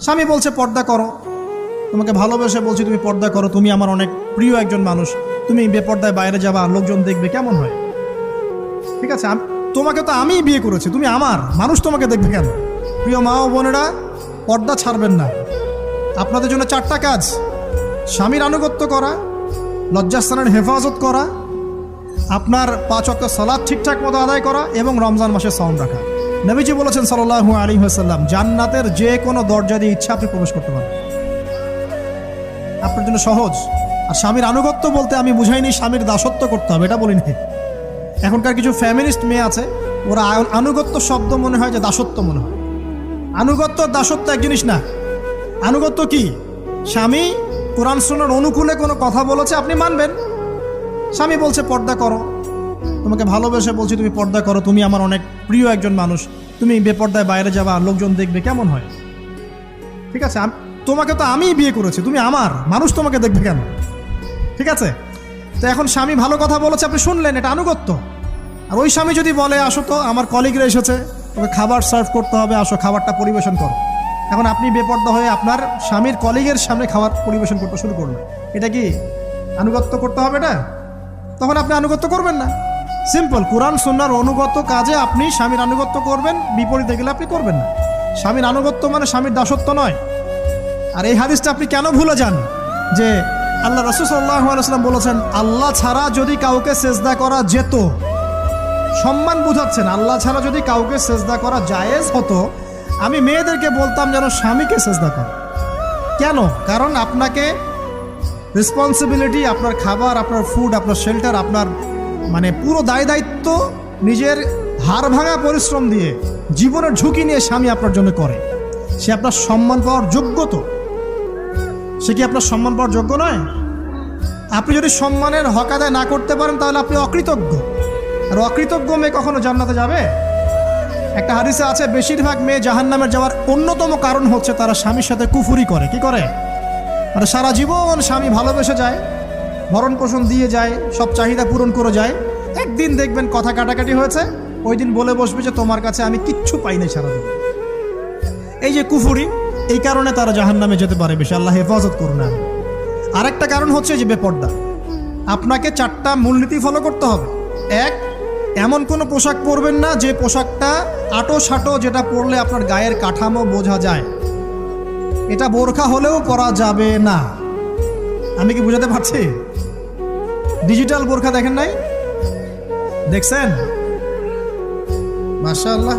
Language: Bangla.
স্বামী বলছে পর্দা করো, তোমাকে ভালোবেসে বলছি তুমি পর্দা করো, তুমি আমার অনেক প্রিয় একজন মানুষ, তুমি বেপর্দায় বাইরে যাবা, লোকজন দেখবে, কেমন হয়? ঠিক আছে, তোমাকে তো আমিই বিয়ে করেছি, তুমি আমার মানুষ, তোমাকে দেখবে কেন? প্রিয় মা ও বোনেরা, পর্দা ছাড়বেন না। আপনাদের জন্য 4টা কাজ: স্বামীর আনুগত্য করা, লজ্জাস্থানের হেফাজত করা, আপনার 5 ওয়াক্ত সালাত ঠিকঠাক মতো আদায় করা এবং রমজান মাসে সাওম রাখা। নবীজি বলেছেন সাল্লাল্লাহু আলাইহি ওয়াসাল্লাম, জান্নাতের যে কোনো দরজা দিয়ে ইচ্ছা আপনি প্রবেশ করতে পারেন। আপনার জন্য সহজ। আর স্বামীর আনুগত্য বলতে আমি বুঝাইনি স্বামীর দাসত্ব করতে হবে, এটা বলিনি। এখনকার কিছু ফ্যামিলিস্ট মেয়ে আছে, ওরা আনুগত্য শব্দ মনে হয় যে দাসত্ব মনে হয়। আনুগত্য দাসত্ব এক জিনিস না। আনুগত্য কি? স্বামী কোরআন সুন্নাহর অনুকূলে কোনো কথা বলেছে, আপনি মানবেন। স্বামী বলছে পর্দা করো, তোমাকে ভালোবেসে বলছি তুমি পর্দা করো, তুমি আমার অনেক প্রিয় একজন মানুষ, তুমি বেপর্দায় বাইরে যাবা, লোকজন দেখবে, কেমন হয়? ঠিক আছে, তোমাকে তো আমিই বিয়ে করেছি, তুমি আমার মানুষ, তোমাকে দেখবে কেন? ঠিক আছে, তো এখন স্বামী ভালো কথা বলেছে, আপনি শুনলেন, এটা আনুগত্য। আর ওই স্বামী যদি বলে আসো তো আমার কলিগরা এসেছে, তোকে খাবার সার্ভ করতে হবে, আসো খাবারটা পরিবেশন করো, এখন আপনি বেপর্দা হয়ে আপনার স্বামীর কলিগের সামনে খাবার পরিবেশন করতে শুরু করলেন, এটা কি আনুগত্য করতে হবে? এটা তখন আপনি আনুগত্য করবেন না। সিম্পল, কোরআন সুন্নাহর অনুগত কাজে আপনি স্বামীর আনুগত্য করবেন, বিপরীতে গেলে আপনি করবেন না। স্বামীর আনুগত্য মানে স্বামীর দাসত্ব নয়। আর এই হাদিসটা আপনি কেন ভুলে যান যে আল্লাহ রাসূল সাল্লাল্লাহু আলাইহি ওয়াসাল্লাম বলেছেন, আল্লাহ ছাড়া যদি কাউকে সেজদা করা যেত, সম্মান বুঝাচ্ছেন, আল্লাহ ছাড়া যদি কাউকে সেজদা করা জায়েজ হতো, আমি মেয়েদেরকে বলতাম যেন স্বামীকে সেজদা করে। কেন? কারণ আপনাকে রেসপন্সিবিলিটি, আপনার খাবার, আপনার ফুড, আপনার শেল্টার, আপনার মানে পুরো দায় দায়িত্ব নিজের হাড় ভাঙা পরিশ্রম দিয়ে, জীবনের ঝুঁকি নিয়ে স্বামী আপনার জন্য করে। সে আপনার সম্মান পাওয়ার যোগ্য। তো সে কি আপনার সম্মান পাওয়ার যোগ্য নয়? আপনি যদি সম্মানের হক আদায় না করতে পারেন তাহলে আপনি অকৃতজ্ঞ। আর অকৃতজ্ঞ মেয়ে কখনো জান্নাতে যাবে? একটা হাদিসে আছে, বেশিরভাগ মেয়ে জাহান্নামের যাওয়ার অন্যতম কারণ হচ্ছে তারা স্বামীর সাথে কুফুরি করে। কি করে? মানে সারা জীবন স্বামী ভালোবেসে যায়, ভরণ পোষণ দিয়ে যায়, সব চাহিদা পূরণ করে যায়, একদিন দেখবেন কথা কাটাকাটি হয়েছে, ওই দিন বলে বসবে যে তোমার কাছে আমি কিচ্ছু পাই নাই সারাদিন। এই যে কুফুরি, এই কারণে তারা জাহান্নামে যেতে পারে বেশি। আল্লাহ হেফাজত করুন। আরেকটা কারণ হচ্ছে যে বেপর্দা। আপনাকে 4টা মূলনীতি ফলো করতে হবে। 1, এমন কোনো পোশাক পরবেন না যে পোশাকটা আটো সাটো, যেটা পরলে আপনার গায়ের কাঠামো বোঝা যায়। এটা বোরখা হলেও পরা যাবে না। আমি কি বুঝাতে পারছি? ডিজিটাল বোরখা দেখেন নাই? দেখছেন? মাশাআল্লাহ।